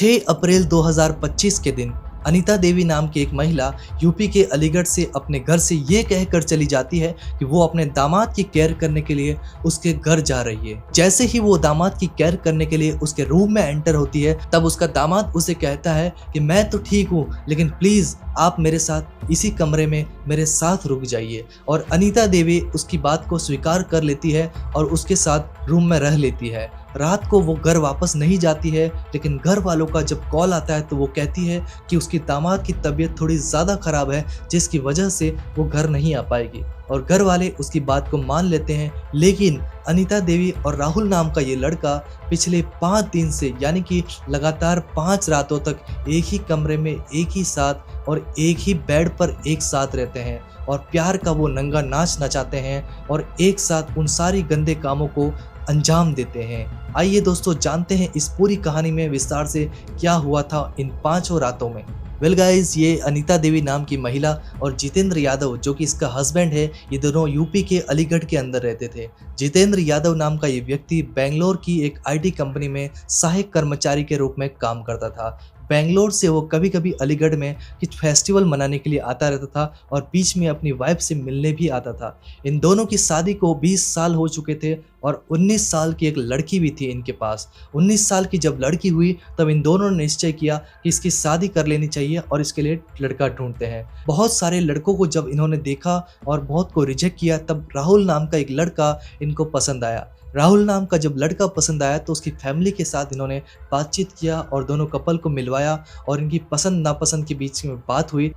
6 अप्रैल 2025 के दिन अनीता देवी नाम की एक महिला यूपी के अलीगढ़ से अपने घर से ये कहकर चली जाती है कि वो अपने दामाद की केयर करने के लिए उसके घर जा रही है। जैसे ही वो दामाद की केयर करने के लिए उसके रूम में एंटर होती है, तब उसका दामाद उसे कहता है कि मैं तो ठीक हूँ, लेकिन प्लीज आप मेरे साथ इसी कमरे में मेरे साथ रुक जाइए। और अनीता देवी उसकी बात को स्वीकार कर लेती है और उसके साथ रूम में रह लेती है। रात को वो घर वापस नहीं जाती है, लेकिन घर वालों का जब कॉल आता है तो वो कहती है कि उसकी दामाद की तबीयत थोड़ी ज़्यादा ख़राब है, जिसकी वजह से वो घर नहीं आ पाएगी। और घर वाले उसकी बात को मान लेते हैं। लेकिन अनीता देवी और राहुल नाम का ये लड़का पिछले 5 दिन से, यानी कि लगातार 5 रातों तक एक ही कमरे में एक ही साथ और एक ही बेड पर एक साथ रहते हैं और प्यार का वो नंगा नाच नचाते हैं और एक साथ उन सारी गंदे कामों को अंजाम देते हैं। आइए दोस्तों, जानते हैं इस पूरी कहानी में विस्तार से क्या हुआ था इन 5 रातों में। वेल गाइस, ये अनीता देवी नाम की महिला और जितेंद्र यादव जो कि इसका हस्बैंड है, ये दोनों यूपी के अलीगढ़ के अंदर रहते थे। जितेंद्र यादव नाम का ये व्यक्ति बेंगलोर की एक आईटी कंपनी में सहायक कर्मचारी के रूप में काम करता था। बेंगलोर से वो कभी कभी अलीगढ़ में कुछ फेस्टिवल मनाने के लिए आता रहता था और बीच में अपनी वाइफ से मिलने भी आता था। इन दोनों की शादी को 20 साल हो चुके थे और 19 साल की एक लड़की भी थी इनके पास। 19 साल की जब लड़की हुई तब इन दोनों ने निश्चय किया कि इसकी शादी कर लेनी चाहिए और इसके लिए लड़का ढूंढते हैं। बहुत सारे लड़कों को जब इन्होंने देखा और बहुत को रिजेक्ट किया, तब राहुल नाम का एक लड़का इनको पसंद आया। राहुल नाम का जब लड़का पसंद आया तो उसकी फैमिली के साथ इन्होंने बातचीत किया और दोनों कपल को मिलवाया और इनकी पसंद नापसंद के बीच में बात हुई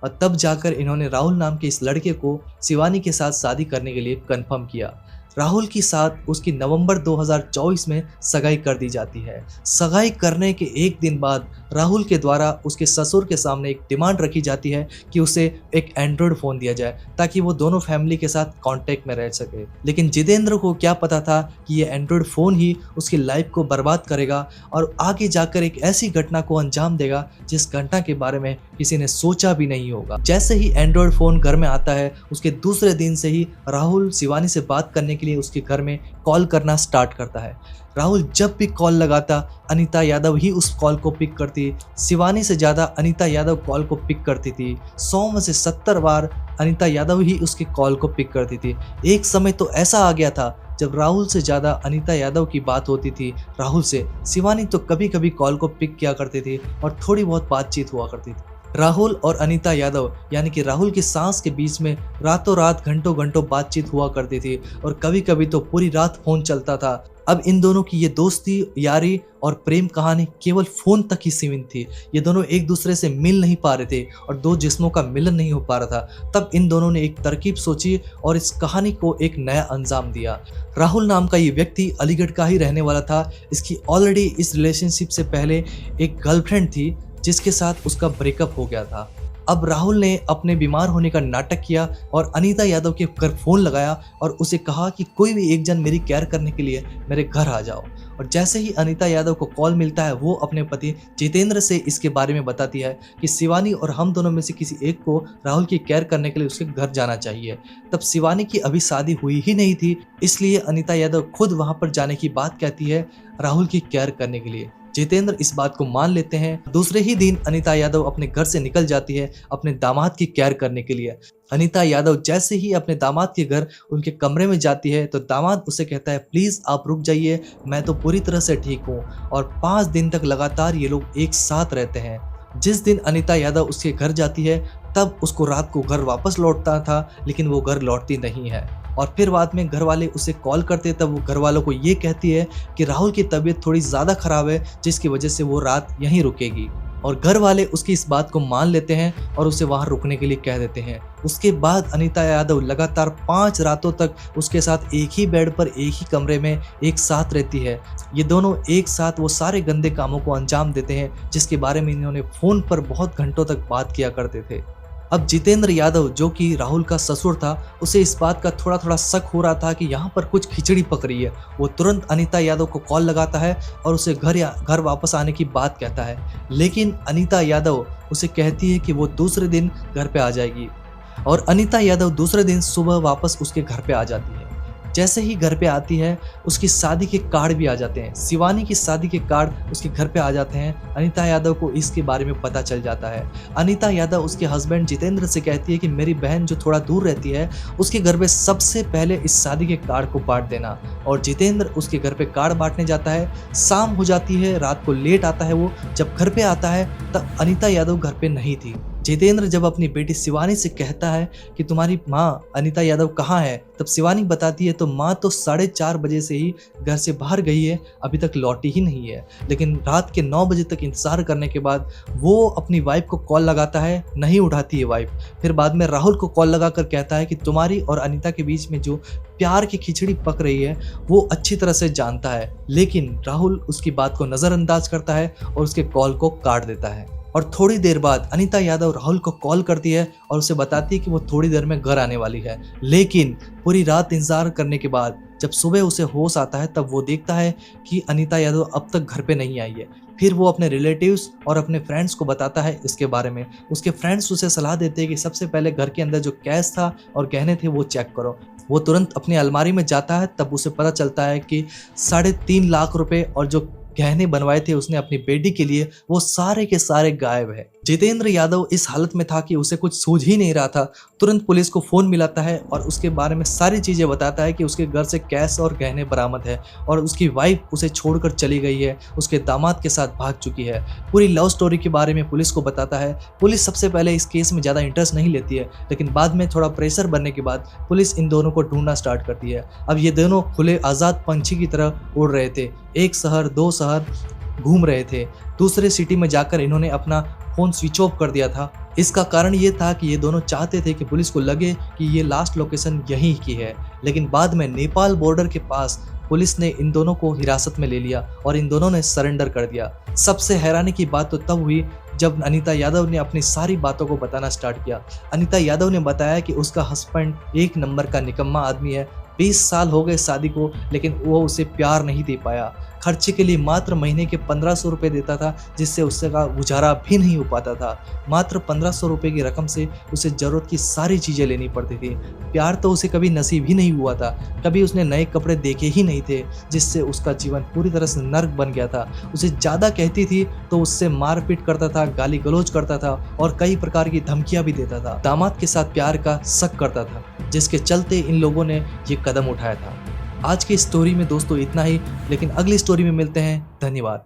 और तब जाकर इन्होंने राहुल नाम के इस लड़के को शिवानी के साथ शादी करने के लिए कंफर्म किया। राहुल के साथ उसकी नवंबर 2024 में सगाई कर दी जाती है। सगाई करने के एक दिन बाद राहुल के द्वारा उसके ससुर के सामने एक डिमांड रखी जाती है कि उसे एक एंड्रॉयड फ़ोन दिया जाए ताकि वो दोनों फैमिली के साथ कांटेक्ट में रह सके। लेकिन जितेंद्र को क्या पता था कि ये एंड्रॉयड फ़ोन ही उसकी लाइफ को बर्बाद करेगा और आगे जाकर एक ऐसी घटना को अंजाम देगा जिस घटना के बारे में किसी ने सोचा भी नहीं होगा। जैसे ही एंड्रॉयड फ़ोन घर में आता है, उसके दूसरे दिन से ही राहुल शिवानी से बात करने के लिए उसके घर में कॉल करना स्टार्ट करता है। राहुल जब भी कॉल लगाता, अनीता यादव ही उस कॉल को पिक करती। शिवानी से ज़्यादा अनीता यादव कॉल को पिक करती थी। 100 में से 70 बार अनीता यादव ही उसके कॉल को पिक करती थी। एक समय तो ऐसा आ गया था जब राहुल से ज़्यादा अनीता यादव की बात होती थी राहुल से। शिवानी तो कभी कभी कॉल को पिक किया करती थी और थोड़ी बहुत बातचीत हुआ करती थी। राहुल और अनीता यादव यानी कि राहुल की सास के बीच में रातों रात घंटों घंटों बातचीत हुआ करती थी और कभी कभी तो पूरी रात फोन चलता था। अब इन दोनों की ये दोस्ती, यारी और प्रेम कहानी केवल फोन तक ही सीमित थी। ये दोनों एक दूसरे से मिल नहीं पा रहे थे और दो जिस्मों का मिलन नहीं हो पा रहा था। तब इन दोनों ने एक तरकीब सोची और इस कहानी को एक नया अंजाम दिया। राहुल नाम का ये व्यक्ति अलीगढ़ का ही रहने वाला था। इसकी ऑलरेडी इस रिलेशनशिप से पहले एक गर्लफ्रेंड थी जिसके साथ उसका ब्रेकअप हो गया था। अब राहुल ने अपने बीमार होने का नाटक किया और अनीता यादव के घर फ़ोन लगाया और उसे कहा कि कोई भी एक जन मेरी केयर करने के लिए मेरे घर आ जाओ। और जैसे ही अनीता यादव को कॉल मिलता है, वो अपने पति जितेंद्र से इसके बारे में बताती है कि शिवानी और हम दोनों में से किसी एक को राहुल की केयर करने के लिए उसके घर जाना चाहिए। तब शिवानी की अभी शादी हुई ही नहीं थी, इसलिए अनीता यादव खुद वहाँ पर जाने की बात कहती है राहुल की केयर करने के लिए। जितेंद्र इस बात को मान लेते हैं। दूसरे ही दिन अनीता यादव अपने घर से निकल जाती है अपने दामाद की केयर करने के लिए। अनीता यादव जैसे ही अपने दामाद के घर उनके कमरे में जाती है तो दामाद उसे कहता है, प्लीज़ आप रुक जाइए, मैं तो पूरी तरह से ठीक हूँ। और 5 दिन तक लगातार ये लोग एक साथ रहते हैं। जिस दिन अनीता यादव उसके घर जाती है तब उसको रात को घर वापस लौटता था, लेकिन वो घर लौटती नहीं है। और फिर बाद में घर वाले उसे कॉल करते, तब वो घर वालों को ये कहती है कि राहुल की तबीयत थोड़ी ज़्यादा ख़राब है, जिसकी वजह से वो रात यहीं रुकेगी। और घर वाले उसकी इस बात को मान लेते हैं और उसे वहाँ रुकने के लिए कह देते हैं। उसके बाद अनीता यादव लगातार 5 रातों तक उसके साथ एक ही बेड पर एक ही कमरे में एक साथ रहती है। ये दोनों एक साथ वो सारे गंदे कामों को अंजाम देते हैं जिसके बारे में इन्होंने फ़ोन पर बहुत घंटों तक बात किया करते थे। अब जितेंद्र यादव जो कि राहुल का ससुर था, उसे इस बात का थोड़ा थोड़ा शक हो रहा था कि यहाँ पर कुछ खिचड़ी पक रही है। वो तुरंत अनीता यादव को कॉल लगाता है और उसे घर वापस आने की बात कहता है। लेकिन अनीता यादव उसे कहती है कि वो दूसरे दिन घर पे आ जाएगी और अनीता यादव दूसरे दिन सुबह वापस उसके घर पे आ जाती है। जैसे ही घर पे आती है उसकी शादी के कार्ड भी आ जाते हैं। शिवानी की शादी के कार्ड उसके घर पे आ जाते हैं। अनीता यादव को इसके बारे में पता चल जाता है। अनीता यादव उसके हस्बैंड जितेंद्र से कहती है कि मेरी बहन जो थोड़ा दूर रहती है उसके घर पे सबसे पहले इस शादी के कार्ड को बांट देना। और जितेंद्र उसके घर पे कार्ड बांटने जाता है। शाम हो जाती है, रात को लेट आता है वो। जब घर पे आता है तब अनीता यादव घर पे नहीं थी। जितेंद्र जब अपनी बेटी शिवानी से कहता है कि तुम्हारी माँ अनीता यादव कहाँ है, तब शिवानी बताती है तो माँ तो 4:30 बजे से ही घर से बाहर गई है, अभी तक लौटी ही नहीं है। लेकिन रात के 9 बजे तक इंतजार करने के बाद वो अपनी वाइफ को कॉल लगाता है, नहीं उठाती है वाइफ। फिर बाद में राहुल को कॉल लगाकर कहता है कि तुम्हारी और अनीता के बीच में जो प्यार की खिचड़ी पक रही है वो अच्छी तरह से जानता है। लेकिन राहुल उसकी बात को नज़रअंदाज करता है और उसके कॉल को काट देता है। और थोड़ी देर बाद अनीता यादव राहुल को कॉल करती है और उसे बताती है कि वो थोड़ी देर में घर आने वाली है। लेकिन पूरी रात इंतजार करने के बाद जब सुबह उसे होश आता है तब वो देखता है कि अनीता यादव अब तक घर पे नहीं आई है। फिर वो अपने रिलेटिव्स और अपने फ्रेंड्स को बताता है इसके बारे में। उसके फ्रेंड्स उसे सलाह देते हैं कि सबसे पहले घर के अंदर जो कैश था और गहने थे वो चेक करो। वो तुरंत अपनी अलमारी में जाता है, तब उसे पता चलता है कि 3.5 लाख रुपए और जो गहने बनवाए थे उसने अपनी बेटी के लिए, वो सारे के सारे गायब है। जितेंद्र यादव इस हालत में था कि उसे कुछ सूझ ही नहीं रहा था। तुरंत पुलिस को फोन मिलाता है और उसके बारे में सारी चीजें बताता है कि उसके घर से कैश और गहने बरामद है और उसकी वाइफ उसे छोड़कर चली गई है, उसके दामाद के साथ भाग चुकी है। पूरी लव स्टोरी के बारे में पुलिस को बताता है। पुलिस सबसे पहले इस केस में ज्यादा इंटरेस्ट नहीं लेती है, लेकिन बाद में थोड़ा प्रेशर बनने के बाद पुलिस इन दोनों को ढूंढना स्टार्ट करती है। अब ये दोनों खुले आजाद पंछी की तरह उड़ रहे थे, एक शहर 2 शहर घूम रहे थे। दूसरे सिटी में जाकर इन्होंने अपना फोन स्विच ऑफ कर दिया था। इसका कारण ये था कि ये दोनों चाहते थे कि पुलिस को लगे कि ये लास्ट लोकेशन यहीं की है। लेकिन बाद में नेपाल बॉर्डर के पास पुलिस ने इन दोनों को हिरासत में ले लिया और इन दोनों ने सरेंडर कर दिया। सबसे हैरानी की बात तो तब हुई जब अनीता यादव ने अपनी सारी बातों को बताना स्टार्ट किया। अनीता यादव ने बताया कि उसका हस्बैंड एक नंबर का निकम्मा आदमी है। 20 साल हो गए शादी को, लेकिन वो उसे प्यार नहीं दे पाया। खर्चे के लिए मात्र महीने के 1500 रुपये देता था, जिससे उसका गुजारा भी नहीं हो पाता था। मात्र 1500 रुपये की रकम से उसे ज़रूरत की सारी चीज़ें लेनी पड़ती थी। प्यार तो उसे कभी नसीब ही नहीं हुआ था, कभी उसने नए कपड़े देखे ही नहीं थे, जिससे उसका जीवन पूरी तरह से नर्क बन गया था। उसे ज़्यादा कहती थी तो उससे मारपीट करता था, गाली गलौज करता था और कई प्रकार की धमकियाँ भी देता था। दामाद के साथ प्यार का शक करता था, जिसके चलते इन लोगों ने ये कदम उठाया था। आज की स्टोरी में दोस्तों इतना ही, लेकिन अगली स्टोरी में मिलते हैं। धन्यवाद।